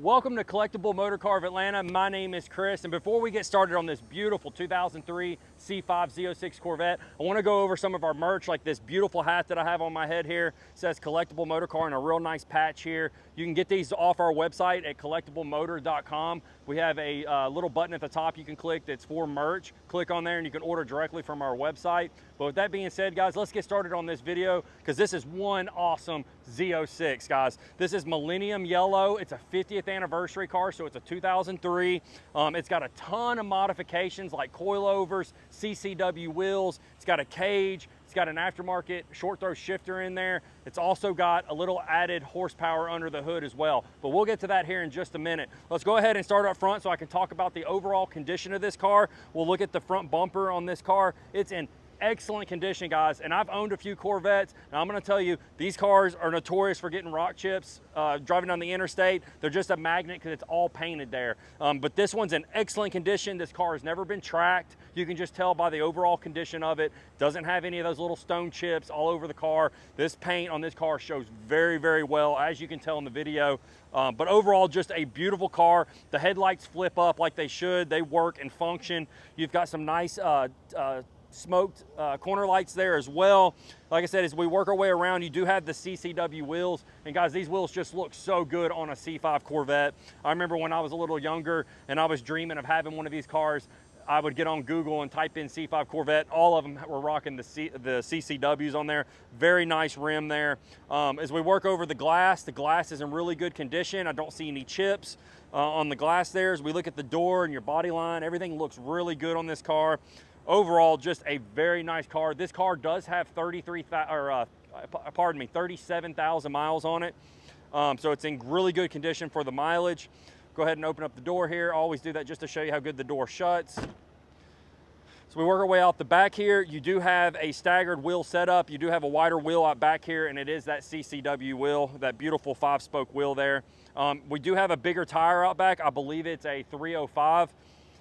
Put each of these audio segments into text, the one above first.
Welcome to Collectible Motorcar of Atlanta. My name is Chris, and before we get started on this beautiful 2003 C5 Z06 Corvette, I want to go over some of our merch, like this beautiful hat that I have on my head here. It says Collectible Motorcar and a real nice patch here. You can get these off our website at collectiblemotor.com. We have a little button at the top you can click that's for merch. Click on there and you can order directly from our website. But with that being said, guys, let's get started on this video because this is one awesome Z06, guys. This is Millennium Yellow. It's a 50th anniversary car, so it's a 2003. It's got a ton of modifications like coilovers, CCW wheels. It's got a cage. It's got an aftermarket short throw shifter in there. It's also got a little added horsepower under the hood as well. But we'll get to that here in just a minute. Let's go ahead and start up front so I can talk about the overall condition of this car. We'll look at the front bumper on this car. It's in excellent condition, guys, and I've owned a few Corvettes. Now I'm going to tell you, these cars are notorious for getting rock chips driving down the interstate. They're just a magnet because it's all painted there. But this one's in excellent condition. This car has never been tracked. You can just tell by the overall condition of it. Doesn't have any of those little stone chips all over the car. This paint on this car shows very, very well, as you can tell in the video. But overall, just a beautiful car. The headlights flip up like they should. They work and function. You've got some nice smoked corner lights there as well. Like I said, as we work our way around, you do have the CCW wheels, and guys, these wheels just look so good on a C5 Corvette. I remember when I was a little younger and I was dreaming of having one of these cars, I would get on Google and type in C5 Corvette. All of them were rocking the CCWs on there. Very nice rim there. As we work over the glass is in really good condition. I don't see any chips on the glass there. As we look at the door and your body line, everything looks really good on this car. Overall, just a very nice car. This car does have 37,000 miles on it. So it's in really good condition for the mileage. Go ahead and open up the door here. I always do that just to show you how good the door shuts. So we work our way out the back here. You do have a staggered wheel setup. You do have a wider wheel out back here, and it is that CCW wheel, that beautiful 5-spoke wheel there. We do have a bigger tire out back. I believe it's a 305.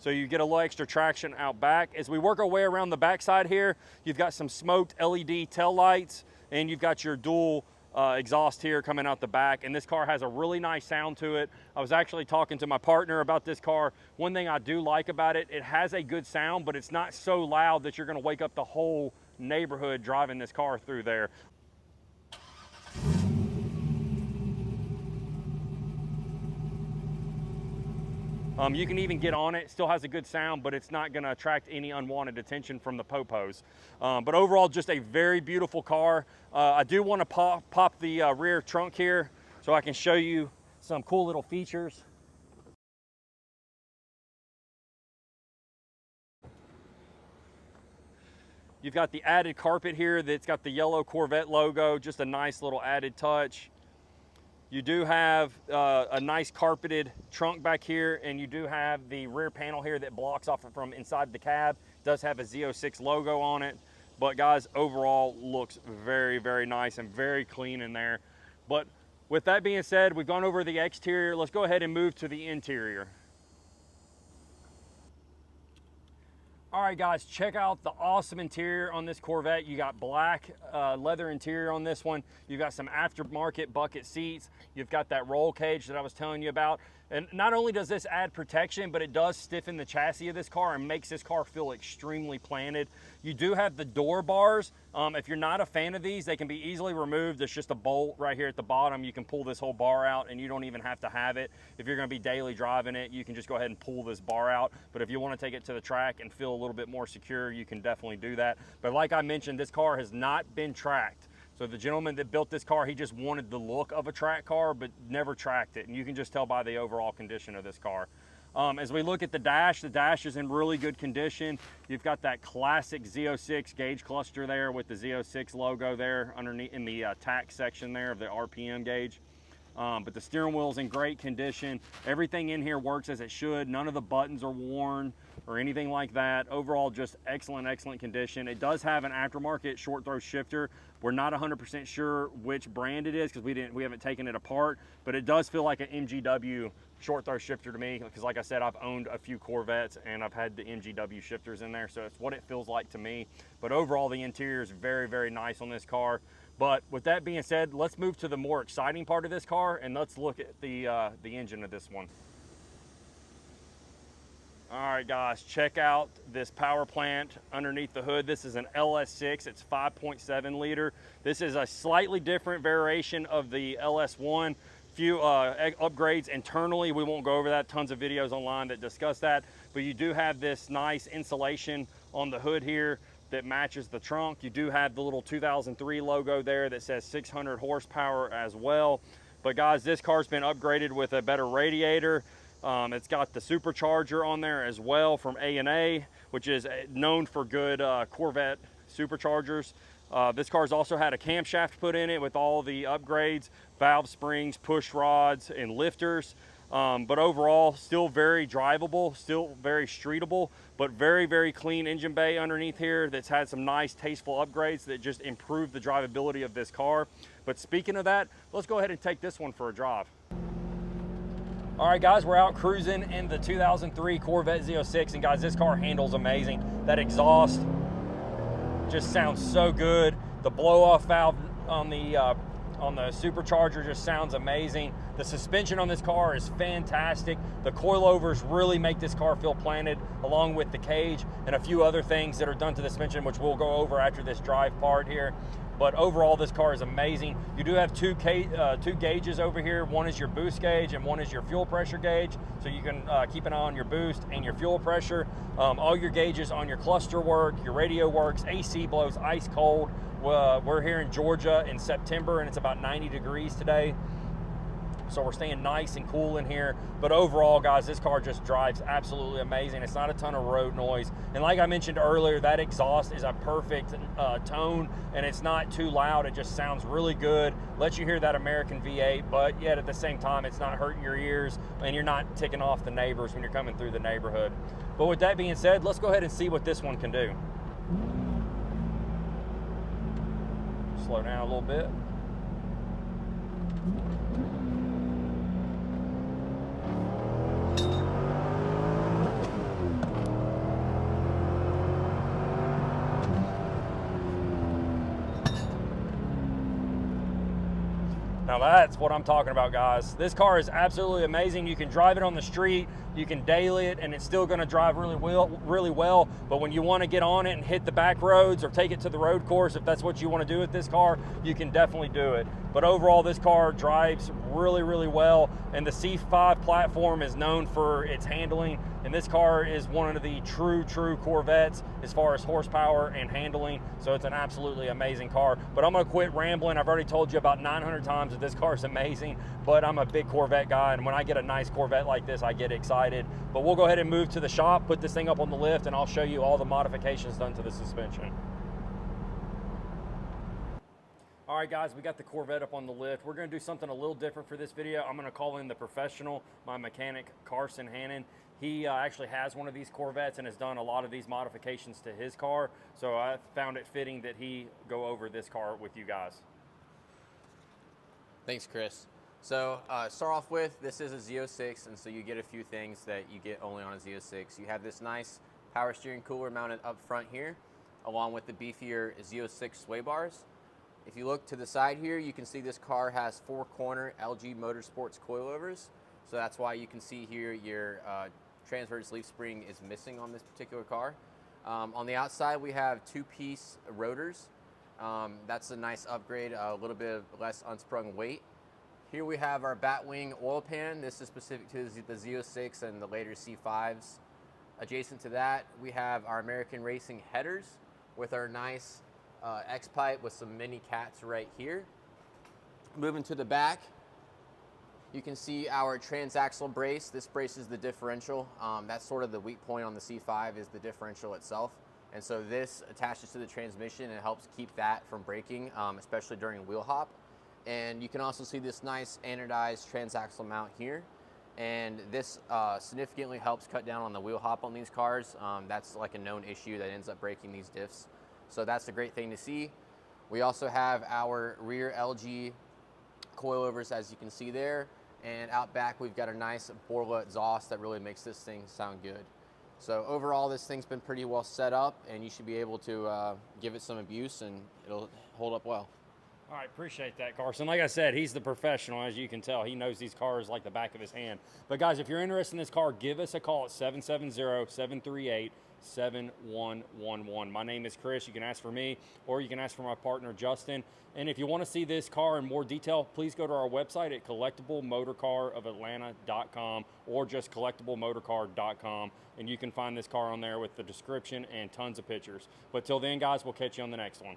So you get a little extra traction out back. As we work our way around the backside here, you've got some smoked LED tail lights, and you've got your dual exhaust here coming out the back. And this car has a really nice sound to it. I was actually talking to my partner about this car. One thing I do like about it, it has a good sound, but it's not so loud that you're gonna wake up the whole neighborhood driving this car through there. You can even get on it. Still has a good sound, but it's not going to attract any unwanted attention from the popos. But overall, just a very beautiful car. I do want to pop the rear trunk here so I can show you some cool little features. You've got the added carpet here that's got the yellow Corvette logo, just a nice little added touch. You do have a nice carpeted trunk back here, and you do have the rear panel here that blocks off from inside the cab. It does have a Z06 logo on it, but guys, overall looks very, very nice and very clean in there. But with that being said, we've gone over the exterior. Let's go ahead and move to the interior. All right, guys, check out the awesome interior on this Corvette. You got black leather interior on this one. You've got some aftermarket bucket seats. You've got that roll cage that I was telling you about. And not only does this add protection, but it does stiffen the chassis of this car and makes this car feel extremely planted. You do have the door bars. If you're not a fan of these, they can be easily removed. There's just a bolt right here at the bottom. You can pull this whole bar out and you don't even have to have it. If you're gonna be daily driving it, you can just go ahead and pull this bar out. But if you wanna take it to the track and feel a little bit more secure, you can definitely do that. But like I mentioned, this car has not been tracked. So the gentleman that built this car, he just wanted the look of a track car, but never tracked it. And you can just tell by the overall condition of this car. As we look at the dash is in really good condition. You've got that classic Z06 gauge cluster there with the Z06 logo there underneath in the tack section there of the RPM gauge. But the steering wheel's in great condition. Everything in here works as it should. None of the buttons are worn or anything like that. Overall, just excellent, excellent condition. It does have an aftermarket short throw shifter. We're not 100% sure which brand it is because we haven't taken it apart, but it does feel like an MGW short throw shifter to me because, like I said, I've owned a few Corvettes and I've had the MGW shifters in there, so it's what it feels like to me. But overall, the interior is very, very nice on this car. But with that being said, let's move to the more exciting part of this car, and let's look at the engine of this one. All right, guys, check out this power plant underneath the hood. This is an LS6, it's 5.7 liter. This is a slightly different variation of the LS1. Few upgrades internally. We won't go over that. Tons of videos online that discuss that. But you do have this nice insulation on the hood here that matches the trunk. You do have the little 2003 logo there that says 600 horsepower as well. But guys, this car's been upgraded with a better radiator. It's got the supercharger on there as well from A&A, which is known for good Corvette superchargers. This car's also had a camshaft put in it with all the upgrades, valve springs, push rods, and lifters. But overall, still very drivable, still very streetable, but very, very clean engine bay underneath here that's had some nice, tasteful upgrades that just improve the drivability of this car. But speaking of that, let's go ahead and take this one for a drive. All right, guys, we're out cruising in the 2003 Corvette Z06, and guys, this car handles amazing. That exhaust just sounds so good. The blow-off valve on the supercharger just sounds amazing. The suspension on this car is fantastic. The coilovers really make this car feel planted, along with the cage and a few other things that are done to the suspension, which we'll go over after this drive part here. But overall, this car is amazing. You do have two gauges over here. One is your boost gauge and one is your fuel pressure gauge. So you can keep an eye on your boost and your fuel pressure. All your gauges on your cluster work, your radio works, AC blows ice cold. We're here in Georgia in September and it's about 90 degrees today. So we're staying nice and cool in here. But overall, guys, this car just drives absolutely amazing. It's not a ton of road noise. And like I mentioned earlier, that exhaust is a perfect tone, and it's not too loud. It just sounds really good. Lets you hear that American V8, but yet at the same time, it's not hurting your ears, and you're not ticking off the neighbors when you're coming through the neighborhood. But with that being said, let's go ahead and see what this one can do. Slow down a little bit. Now that's what I'm talking about, guys. This car is absolutely amazing. You can drive it on the street, you can daily it, and it's still gonna drive really well. But when you wanna get on it and hit the back roads or take it to the road course, if that's what you wanna do with this car, you can definitely do it. But overall, this car drives really well, and the C5 platform is known for its handling, and this car is one of the true Corvettes as far as horsepower and handling, so it's an absolutely amazing car. But I'm gonna quit rambling. I've already told you about 900 times that this car is amazing, but I'm a big Corvette guy, and when I get a nice Corvette like this, I get excited. But we'll go ahead and move to the shop, put this thing up on the lift, and I'll show you all the modifications done to the suspension. All right, guys, we got the Corvette up on the lift. We're gonna do something a little different for this video. I'm gonna call in the professional, my mechanic, Carson Hannon. He actually has one of these Corvettes and has done a lot of these modifications to his car. So I found it fitting that he go over this car with you guys. Thanks, Chris. So start off with, this is a Z06, and so you get a few things that you get only on a Z06. You have this nice power steering cooler mounted up front here, along with the beefier Z06 sway bars. If you look to the side here, you can see this car has 4-corner LG Motorsports coilovers. So that's why you can see here your transverse leaf spring is missing on this particular car. On the outside, we have 2-piece rotors. That's a nice upgrade, a little bit of less unsprung weight. Here we have our Batwing oil pan. This is specific to the Z06 and the later C5s. Adjacent to that, we have our American Racing headers with our nice X-pipe with some mini cats right here. Moving to the back, you can see our transaxle brace. This brace is the differential. That's sort of the weak point on the C5 is the differential itself. And so this attaches to the transmission and helps keep that from breaking, especially during wheel hop. And you can also see this nice anodized transaxle mount here. And this significantly helps cut down on the wheel hop on these cars. That's like a known issue that ends up breaking these diffs. So that's a great thing to see. We also have our rear LG coilovers, as you can see there. And out back, we've got a nice Borla exhaust that really makes this thing sound good. So overall, this thing's been pretty well set up, and you should be able to give it some abuse and it'll hold up well. All right, appreciate that, Carson. Like I said, he's the professional, as you can tell. He knows these cars like the back of his hand. But guys, if you're interested in this car, give us a call at 770-738-7111. My name is Chris. You can ask for me, or you can ask for my partner, Justin. And if you want to see this car in more detail, please go to our website at collectiblemotorcarofatlanta.com or just collectiblemotorcar.com, and you can find this car on there with the description and tons of pictures. But till then, guys, we'll catch you on the next one.